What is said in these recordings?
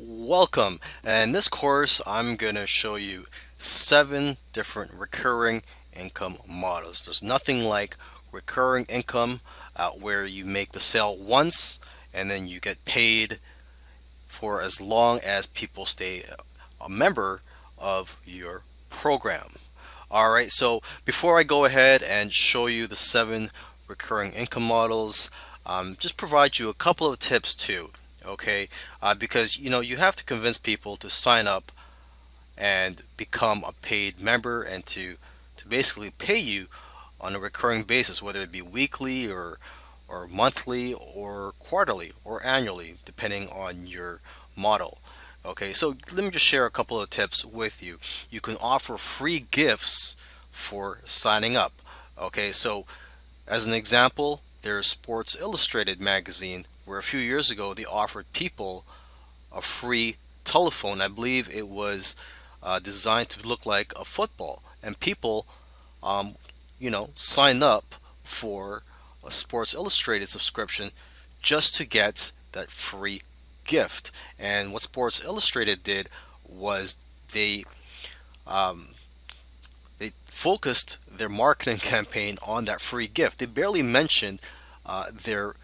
Welcome. In this course, I'm going to show you 7 different recurring income models. There's nothing like recurring income where you make the sale once and then you get paid for as long as people stay a member of your program. All right, so before I go ahead and show you the 7 recurring income models, just provide you a couple of tips too, okay? Because you have to convince people to sign up and become a paid member and to basically pay you on a recurring basis, whether it be weekly or monthly or quarterly or annually, depending on your model. Okay, so let me just share a couple of tips with you. You can offer free gifts for signing up. Okay, so as an example, there's Sports Illustrated magazine, where a few years ago they offered people a free telephone. I believe it was designed to look like a football, and people, signed up for a Sports Illustrated subscription just to get that free gift. And what Sports Illustrated did was they um, they focused their marketing campaign on that free gift. They barely mentioned their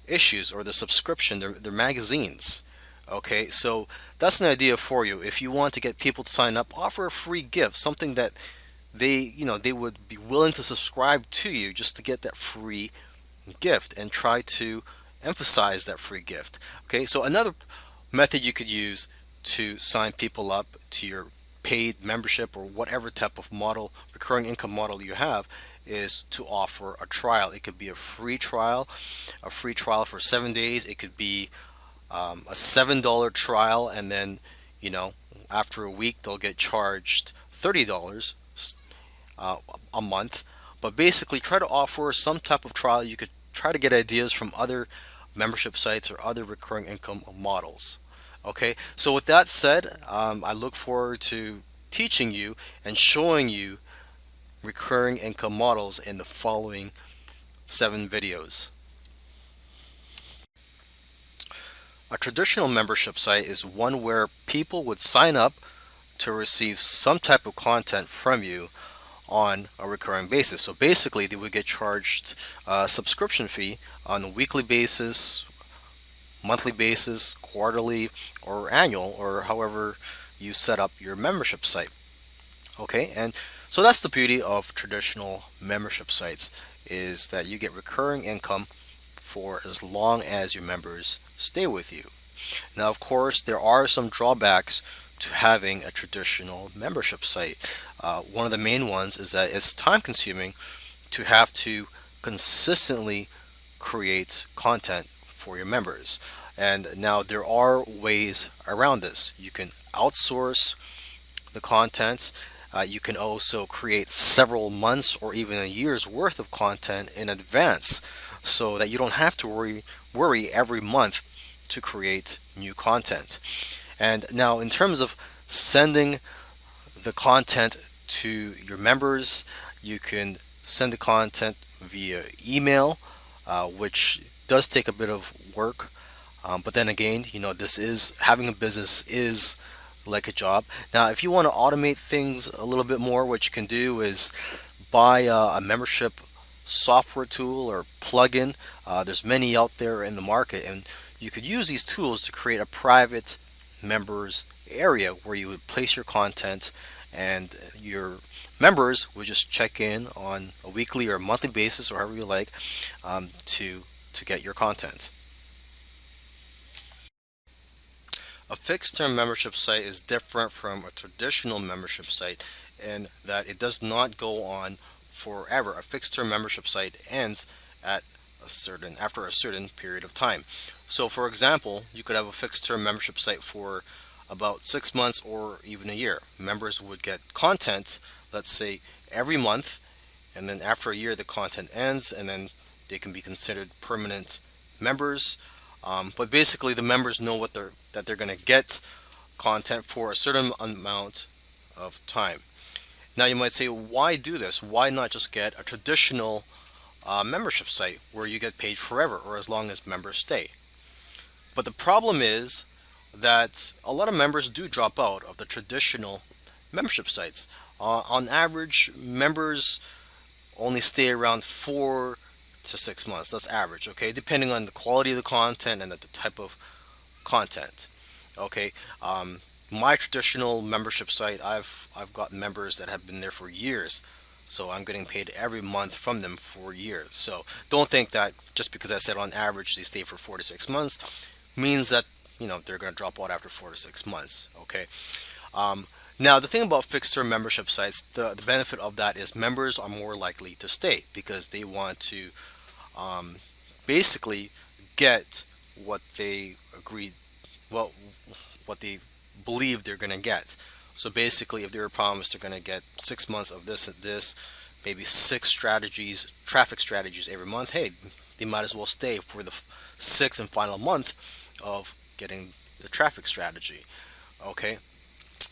issues or the subscription, their magazines. Okay, so that's an idea for you. If you want to get people to sign up, offer a free gift, something that they would be willing to subscribe to you just to get that free gift, and try to emphasize that free gift. Okay, so another method you could use to sign people up to your paid membership or whatever type of model, recurring income model you have, is to offer a trial. It could be a free trial for 7 days. It could be a $7 trial, and then you know after a week they'll get charged $30 uh, a month. But basically, try to offer some type of trial. You could try to get ideas from other membership sites or other recurring income models. Okay, so with that said, I look forward to teaching you and showing you recurring income models in the following 7 videos. A traditional membership site is one where people would sign up to receive some type of content from you on a recurring basis. So basically, they would get charged a subscription fee on a weekly basis, monthly basis, quarterly, or annual, or however you set up your membership site. Okay, and so that's the beauty of traditional membership sites, is that you get recurring income for as long as your members stay with you. Now, of course, there are some drawbacks to having a traditional membership site. One of the main ones is that it's time consuming to have to consistently create content for your members. And now there are ways around this. You can outsource the content. You can also create several months or even a year's worth of content in advance, so that you don't have to worry every month to create new content. And now, in terms of sending the content to your members, you can send the content via email, which does take a bit of work. But then again, this is having a business is like a job. Now, if you want to automate things a little bit more, what you can do is buy a membership software tool or plugin. There's many out there in the market, and you could use these tools to create a private members area where you would place your content, and your members would just check in on a weekly or monthly basis, or however you like, to get your content. A fixed term membership site is different from a traditional membership site in that it does not go on forever. A fixed term membership site ends at after a certain period of time. So for example, you could have a fixed term membership site for about 6 months or even a year. Members would get content, let's say, every month, and then after a year the content ends, and then they can be considered permanent members. But basically, the members know that they're going to get content for a certain amount of time. Now, you might say, why do this? Why not just get a traditional membership site where you get paid forever or as long as members stay? But the problem is that a lot of members do drop out of the traditional membership sites. On average, members only stay around 4 to 6 months. That's average, okay, depending on the quality of the content and the type of content. Okay, um, my traditional membership site, I've got members that have been there for years, so I'm getting paid every month from them for years. So don't think that just because I said on average they stay for 4 to 6 months means that they're going to drop out after 4 to 6 months. Okay. Um, Now the thing about fixed term membership sites, the benefit of that is members are more likely to stay because they want to um, basically get what they agreed, well, what they believe they're going to get. So basically, if they were promised they're going to get 6 months of this and this, maybe six strategies, traffic strategies every month, hey, they might as well stay for the sixth and final month of getting the traffic strategy. Okay.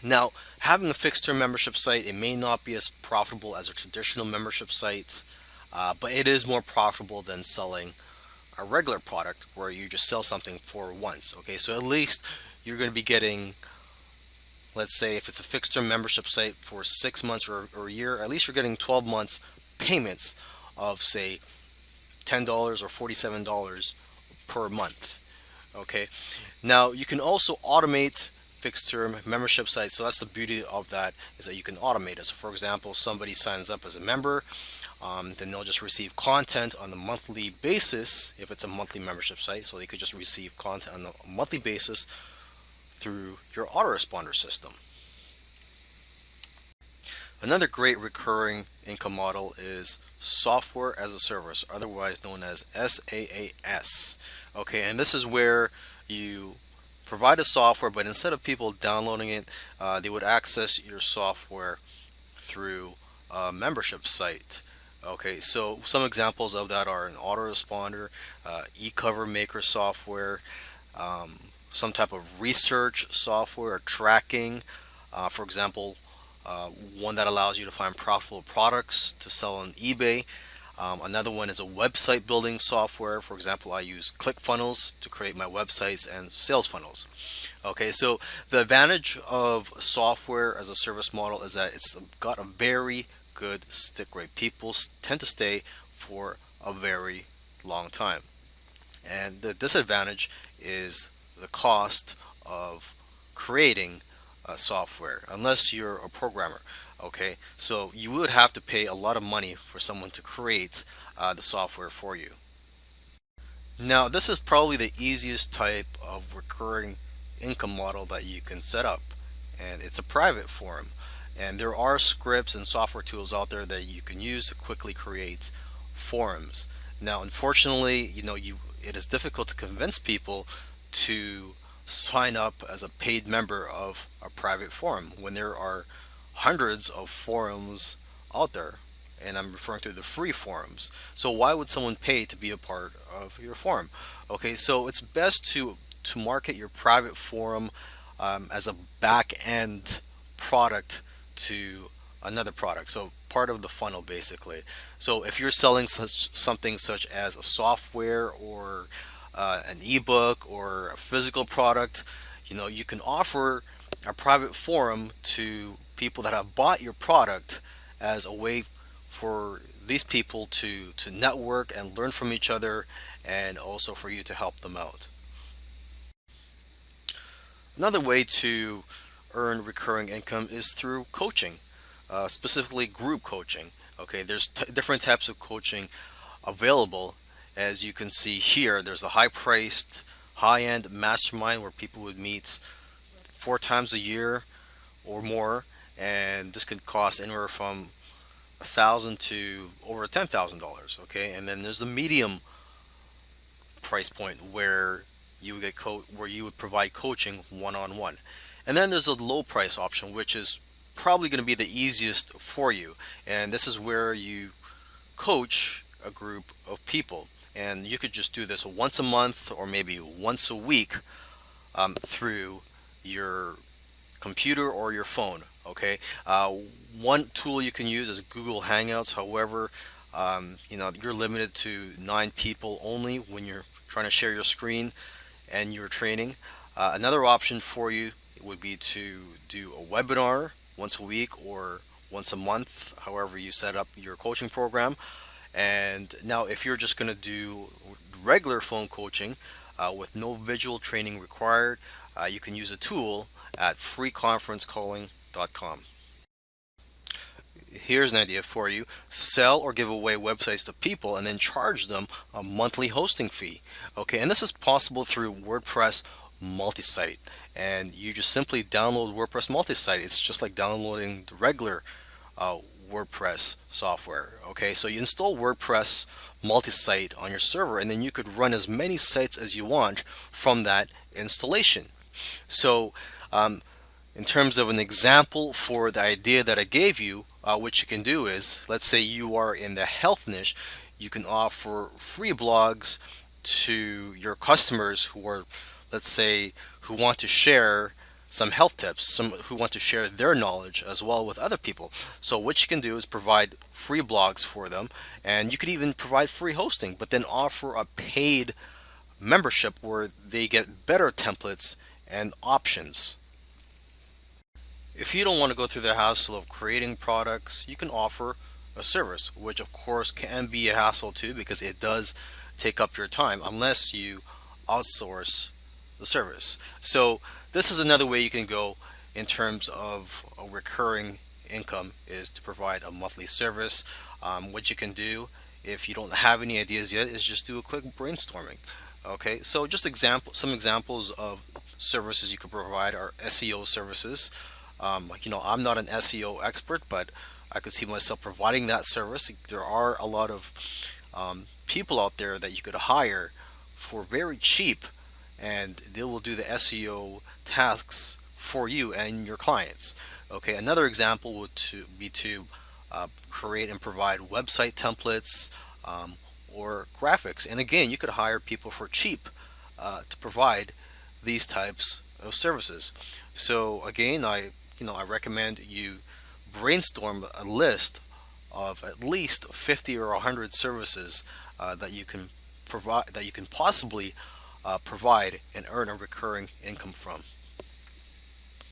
Now, having a fixed term membership site, it may not be as profitable as a traditional membership site, but it is more profitable than selling a regular product where you just sell something for once. Okay, so at least you're going to be getting, let's say, if it's a fixed term membership site for 6 months or a year, at least you're getting 12 months payments of, say, $10 or $47 per month. Okay, now you can also automate fixed term membership sites. So that's the beauty of that, is that you can automate it. So for example, somebody signs up as a member, then they'll just receive content on a monthly basis if it's a monthly membership site. So they could just receive content on a monthly basis through your autoresponder system. Another great recurring income model is software as a service, otherwise known as SaaS. Okay, and this is where you provide a software, but instead of people downloading it, they would access your software through a membership site. Okay, so some examples of that are an autoresponder, e-cover maker software, um, some type of research software or tracking. For example, one that allows you to find profitable products to sell on eBay. Another one is a website building software. For example, I use ClickFunnels to create my websites and sales funnels. Okay, so the advantage of software as a service model is that it's got a very good stick rate. People tend to stay for a very long time. And the disadvantage is the cost of creating software, unless you're a programmer. Okay, so you would have to pay a lot of money for someone to create the software for you. Now, this is probably the easiest type of recurring income model that you can set up, and it's a private forum. And there are scripts and software tools out there that you can use to quickly create forums. Now, unfortunately, it is difficult to convince people to sign up as a paid member of a private forum when there are hundreds of forums out there, and I'm referring to the free forums. So why would someone pay to be a part of your forum? Okay, so it's best to market your private forum as a back end product to another product. So part of the funnel, basically. So if you're selling something such as a software or an ebook or a physical product, you can offer a private forum to people that have bought your product as a way for these people to network and learn from each other, and also for you to help them out. Another way to earn recurring income is through coaching, specifically group coaching. Okay, there's different types of coaching available. As you can see here, there's a high-priced, high-end mastermind where people would meet 4 times a year or more, and this could cost anywhere from $1,000 to over $10,000. Okay, and then there's the medium price point where you would where you would provide coaching one-on-one, and then there's a low price option, which is probably going to be the easiest for you, and this is where you coach a group of people, and you could just do this once a month or maybe once a week through your computer or your phone. Okay, one tool you can use is Google Hangouts. However, you're limited to 9 people only when you're trying to share your screen and your training. Another option for you would be to do a webinar once a week or once a month, however you set up your coaching program. And now, if you're just going to do regular phone coaching with no visual training required, you can use a tool at freeconferencecalling.com. Here's an idea for you: sell or give away websites to people and then charge them a monthly hosting fee. Okay, and this is possible through WordPress multi-site. And you just simply download WordPress multi-site. It's just like downloading the regular uh, WordPress software. Okay, so you install WordPress multi-site on your server, and then you could run as many sites as you want from that installation. So in terms of an example for the idea that I gave you, what you can do is, let's say you are in the health niche, you can offer free blogs to your customers who are, let's say, who want to share some health tips, some who want to share their knowledge as well with other people. So what you can do is provide free blogs for them, and you could even provide free hosting, but then offer a paid membership where they get better templates and options. If you don't want to go through the hassle of creating products, you can offer a service, which of course can be a hassle too because it does take up your time unless you outsource the service. So this is another way you can go in terms of a recurring income, is to provide a monthly service. What you can do if you don't have any ideas yet is just do a quick brainstorming. Okay, so just some examples of services you could provide are SEO services. I'm not an SEO expert, but I could see myself providing that service. There are a lot of people out there that you could hire for very cheap, and they will do the SEO tasks for you and your clients. Okay, another example be to create and provide website templates or graphics. And again, you could hire people for cheap to provide these types of services. So again, I recommend you brainstorm a list of at least 50 or 100 services that you can provide, that you can possibly provide and earn a recurring income from.